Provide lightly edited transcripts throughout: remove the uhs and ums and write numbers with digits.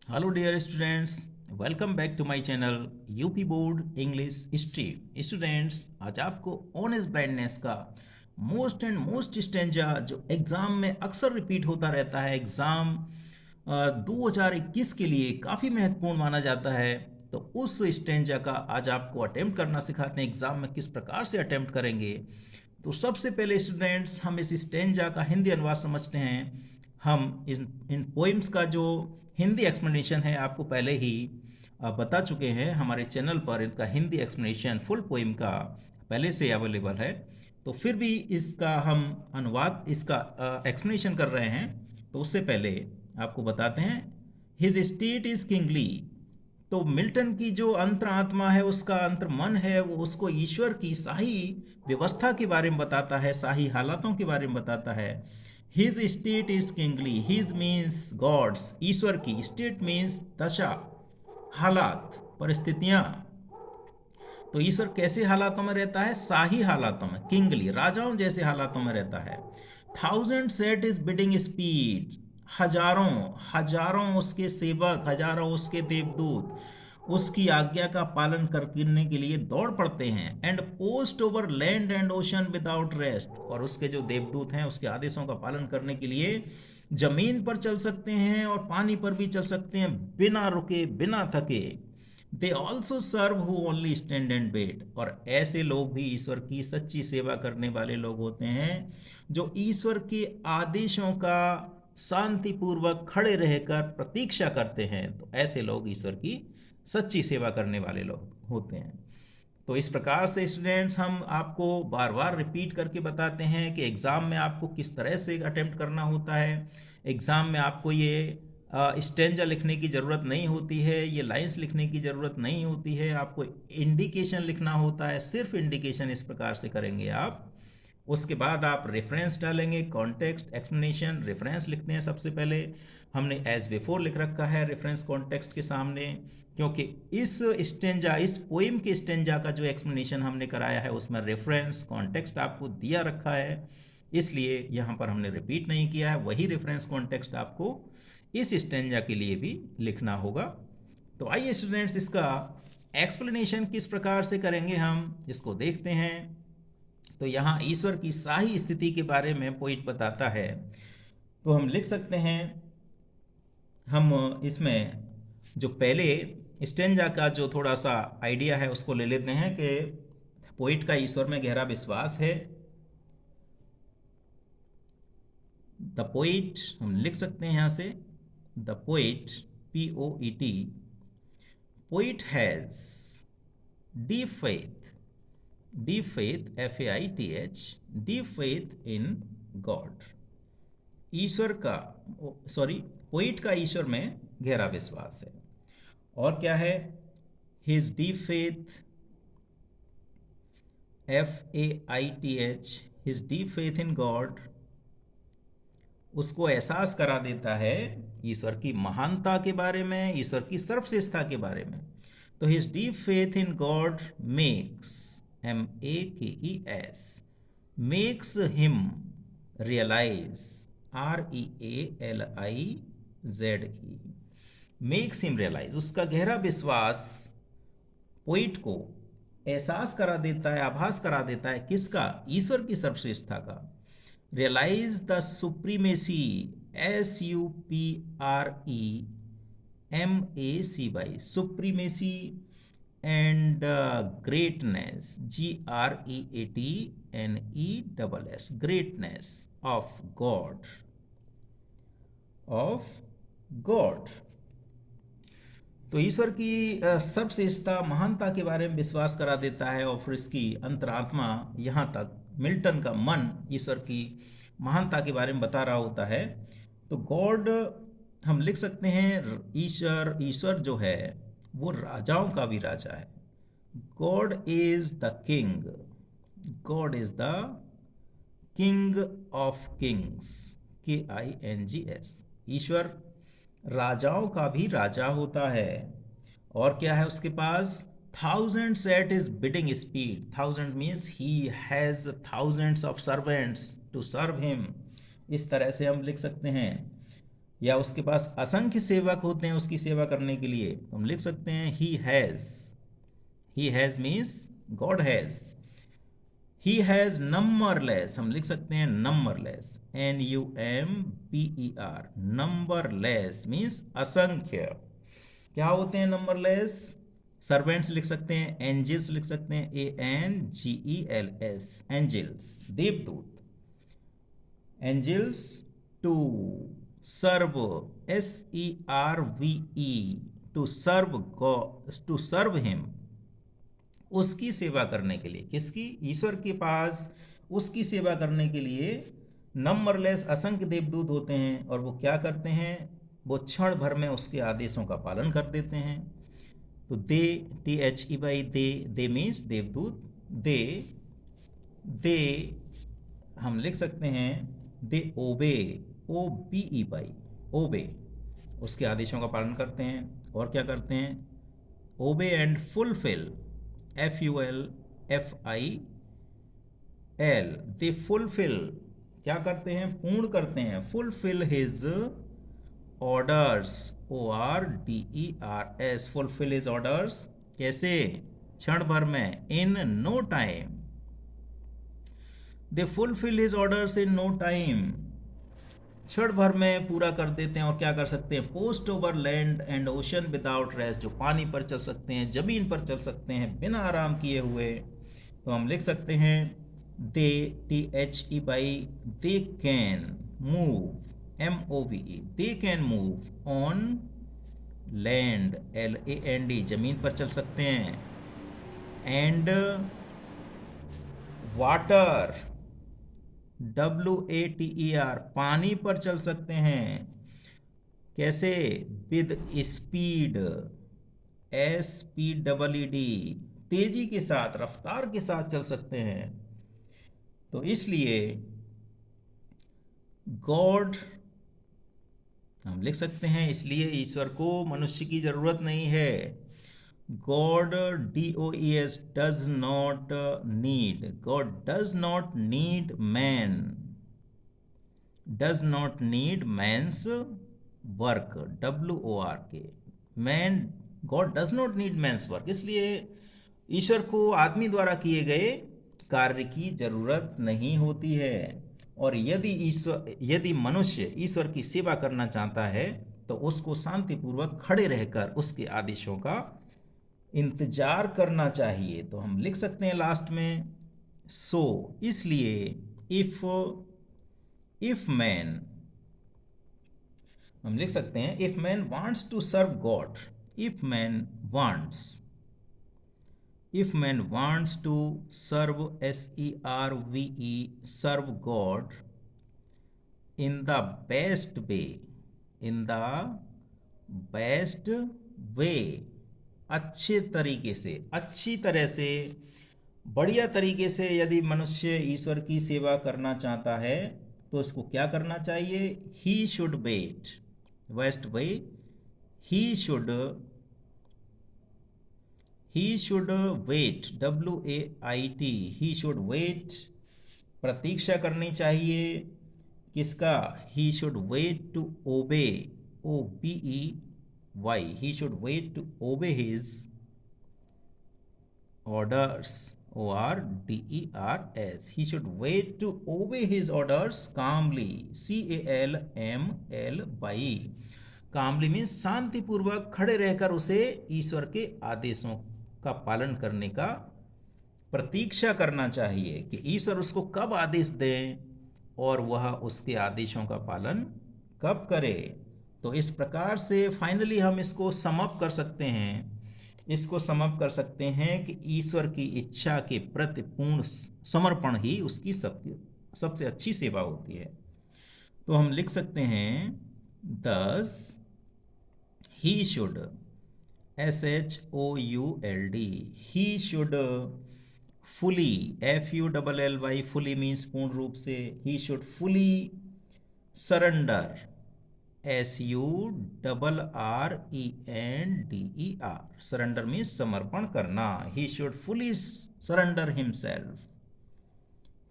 Hello dear students, welcome back to my channel UP board English stream. Students, आज आपको honest brightness का most stanza जो exam में अक्सर रिपीट होता रहता है, एग्ज़ाम 2021 के लिए काफ़ी महत्वपूर्ण माना जाता है। तो उस स्टेंजा का आज आपको अटेम्प्ट करना सिखाते हैं। एग्ज़ाम में किस प्रकार से अटेम्प्ट करेंगे। तो सबसे पहले स्टूडेंट्स, हम इस स्टेंजा का हिंदी अनुवाद समझते हैं। हम इन पोइम्स का जो हिंदी एक्सप्लेनेशन है आपको पहले ही बता चुके हैं। हमारे चैनल पर इनका हिंदी एक्सप्लेनेशन फुल पोइम का पहले से अवेलेबल है। तो फिर भी इसका हम अनुवाद, इसका एक्सप्लेनेशन कर रहे हैं। तो उससे पहले आपको बताते हैं, हिज स्टेट इज किंगली। तो मिल्टन की जो अंतरात्मा है, उसका अंतर मन है, वो उसको ईश्वर की शाही व्यवस्था के बारे में बताता है, शाही हालातों के बारे में बताता है। His state is kingly, his means gods, ईश्वर की, स्टेट मीन्स दशा, हालात, परिस्थितियां। तो ईश्वर कैसे हालातों में रहता है? शाही हालातों में, किंगली, राजाओं जैसे हालातों में रहता है। Thousand set is bidding speed, हजारों हजारों उसके सेवक, हजारों उसके देवदूत उसकी आज्ञा का पालन करने के लिए दौड़ पड़ते हैं। And post over land and ocean without rest, और उसके जो देवदूत हैं उसके आदेशों का पालन करने के लिए जमीन पर चल सकते हैं और पानी पर भी चल सकते हैं, बिना रुके बिना थके। They also serve who only stand and wait, और ऐसे लोग भी ईश्वर की सच्ची सेवा करने वाले लोग होते हैं जो ईश्वर के आदेशों का शांतिपूर्वक खड़े रहकर प्रतीक्षा करते हैं। तो ऐसे लोग ईश्वर की सच्ची सेवा करने वाले लोग होते हैं। तो इस प्रकार से स्टूडेंट्स, हम आपको बार बार रिपीट करके बताते हैं कि एग्ज़ाम में आपको किस तरह से अटेम्प्ट करना होता है। एग्ज़ाम में आपको ये स्टेंजा लिखने की ज़रूरत नहीं होती है, ये लाइंस लिखने की ज़रूरत नहीं होती है। आपको इंडिकेशन लिखना होता है, सिर्फ इंडिकेशन इस प्रकार से करेंगे आप। उसके बाद आप रेफरेंस डालेंगे, कॉन्टेक्स्ट, एक्सप्लेनेशन। रेफरेंस लिखते हैं सबसे पहले, हमने एज बिफोर लिख रखा है रेफरेंस कॉन्टेक्स्ट के सामने, क्योंकि इस स्टेंजा, इस पोइम के स्टेंजा का जो एक्सप्लेनेशन हमने कराया है उसमें रेफरेंस कॉन्टेक्स्ट आपको दिया रखा है, इसलिए यहाँ पर हमने रिपीट नहीं किया है। वही रेफरेंस कॉन्टेक्स्ट आपको इस स्टेंजा के लिए भी लिखना होगा। तो आइए स्टूडेंट्स, इसका एक्सप्लेनेशन किस प्रकार से करेंगे हम इसको देखते हैं। तो यहाँ ईश्वर की शाही स्थिति के बारे में पोइट बताता है। तो हम लिख सकते हैं, हम इसमें जो पहले स्टेंजा का जो थोड़ा सा आइडिया है उसको ले लेते हैं कि पोइट का ईश्वर में गहरा विश्वास है। द पोइट हम लिख सकते हैं यहाँ से, the poet, POET, poet has deep faith, deep faith, FAITH, deep faith in God. ईश्वर का, सॉरी, पोइट का ईश्वर में गहरा विश्वास है। और क्या है? His deep faith, FAITH, his deep faith in God, उसको एहसास करा देता है ईश्वर की महानता के बारे में, ईश्वर की सर्वश्रेष्ठता के बारे में। तो his deep faith in God makes, MAKES, makes him realise, REALIZE, makes him realise, उसका गहरा विश्वास पोइट को एहसास करा देता है, आभास करा देता है किसका? ईश्वर की सर्वश्रेष्ठता का। Realise the supremacy, SUPREMACY, supremacy, and greatness, GREATNESS, greatness of God, of God. तो ईश्वर की सर्वश्रेष्ठता, महानता के बारे में विश्वास करा देता है, और फिर इसकी अंतरात्मा, यहाँ तक मिल्टन का मन ईश्वर की महानता के बारे में बता रहा होता है। तो गॉड हम लिख सकते हैं, ईश्वर, ईश्वर जो है वो राजाओं का भी राजा है। God is the king, God is the king of Kings, KINGS। ईश्वर राजाओं का भी राजा होता है। और क्या है उसके पास? Thousands at his bidding speed, thousand means he has thousands of servants to serve him. इस तरह से हम लिख सकते हैं, या उसके पास असंख्य सेवक होते हैं उसकी सेवा करने के लिए, तो हम लिख सकते हैं he has means God has. He has numberless, हम लिख सकते हैं नंबरलेस, NUMBER, नंबरलेस मीन्स असंख्य। क्या होते हैं नंबरलेस? सर्वेंट्स लिख सकते हैं, एंजल्स लिख सकते हैं, ANGELS, एंजल्स, देवदूत। Angels to serve, SERVE, to serve him, उसकी सेवा करने के लिए। किसकी? ईश्वर के पास उसकी सेवा करने के लिए नंबरलेस असंख्य देवदूत होते हैं। और वो क्या करते हैं? वो क्षण भर में उसके आदेशों का पालन कर देते हैं। तो दे, THE, दे मीन्स देवदूत। दे हम लिख सकते हैं दे ओबे, OBE, ओबे, उसके आदेशों का पालन करते हैं। और क्या करते हैं? Obey and fulfil, FULFIL, they fulfil, क्या करते हैं? पूर्ण करते हैं। Fulfil his orders, ORDERS, fulfil his orders, कैसे? क्षण भर में, in no time. They fulfil his orders in no time, क्षण भर में पूरा कर देते हैं। और क्या कर सकते हैं? Post over land and ocean without rest, जो पानी पर चल सकते हैं, जमीन पर चल सकते हैं बिना आराम किए हुए। तो हम लिख सकते हैं दे, THE, they can move, MOVE, they can move on land, LAND, जमीन पर चल सकते हैं। एंड वाटर, WATER, पानी पर चल सकते हैं। कैसे? विद स्पीड, SPEED, तेजी के साथ, रफ्तार के साथ चल सकते हैं। तो इसलिए गॉड, हम लिख सकते हैं इसलिए ईश्वर को मनुष्य की जरूरत नहीं है। God, DOES, does not need, God does not need man, does not need man's work, WORK, man, God does not need man's work. इसलिए ईश्वर को आदमी द्वारा किए गए कार्य की जरूरत नहीं होती है। और यदि मनुष्य ईश्वर की सेवा करना चाहता है तो उसको शांतिपूर्वक खड़े रहकर उसके आदेशों का इंतजार करना चाहिए। तो हम लिख सकते हैं लास्ट में सो, इसलिए इफ मैन, हम लिख सकते हैं if man wants to serve God, if man wants, if man wants to serve, SERVE, serve God in the best way, in the best way, अच्छे तरीके से, अच्छी तरह से, बढ़िया तरीके से यदि मनुष्य ईश्वर की सेवा करना चाहता है तो उसको क्या करना चाहिए? He should wait, best way, he should wait, WAIT, he should wait, प्रतीक्षा करनी चाहिए। किसका? He should wait to obey, OBEY, he should wait to obey his orders, ORDERS, he should wait to obey his orders calmly, CALMLY, calmly means शांतिपूर्वक खड़े रहकर उसे ईश्वर के आदेशों का पालन करने का प्रतीक्षा करना चाहिए कि ईश्वर उसको कब आदेश दें और वह उसके आदेशों का पालन कब करे। तो इस प्रकार से फाइनली हम इसको समअप कर सकते हैं, इसको समअप कर सकते हैं कि ईश्वर की इच्छा के प्रति पूर्ण समर्पण ही उसकी सबसे अच्छी सेवा होती है। तो हम लिख सकते हैं दस he should, SHOULD, he should fully, FULLY, fully means पूर्ण रूप से, he should fully surrender, SURRENDER, surrender means समर्पण करना। He should fully surrender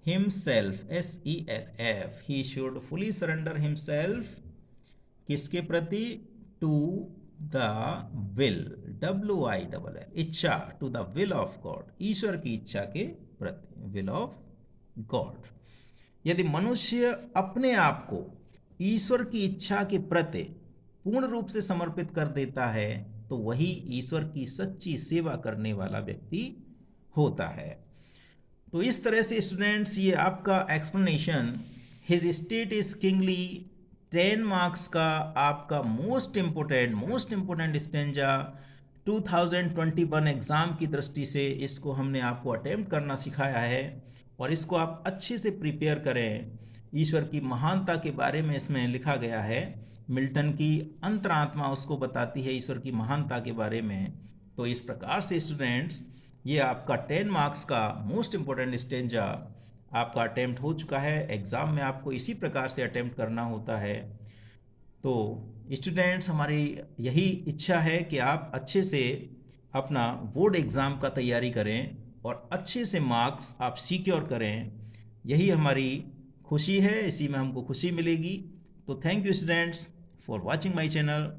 himself, SELF, he should fully surrender himself किसके प्रति? टू द विल, WILL, इच्छा, to the will of God, ईश्वर की इच्छा के प्रति, विल ऑफ गॉड। यदि मनुष्य अपने आप को ईश्वर की इच्छा के प्रति पूर्ण रूप से समर्पित कर देता है तो वही ईश्वर की सच्ची सेवा करने वाला व्यक्ति होता है। तो इस तरह से स्टूडेंट्स ये आपका explanation his state is kingly 10 marks का आपका मोस्ट इम्पोर्टेंट स्टेंजा 2021 एग्ज़ाम की दृष्टि से इसको हमने आपको अटेम्प्ट करना सिखाया है और इसको आप अच्छे से प्रिपेयर करें। ईश्वर की महानता के बारे में इसमें लिखा गया है, मिल्टन की अंतरात्मा उसको बताती है ईश्वर की महानता के बारे में। तो इस प्रकार से स्टूडेंट्स ये आपका 10 मार्क्स का मोस्ट इम्पोर्टेंट स्टेंजा आपका अटेम्प्ट हो चुका है। एग्ज़ाम में आपको इसी प्रकार से अटेम्प्ट करना होता है। तो स्टूडेंट्स हमारी यही इच्छा है कि आप अच्छे से अपना बोर्ड एग्ज़ाम का तैयारी करें और अच्छे से मार्क्स आप सिक्योर करें। यही हमारी खुशी है, इसी में हमको खुशी मिलेगी। तो thank you students for watching my channel.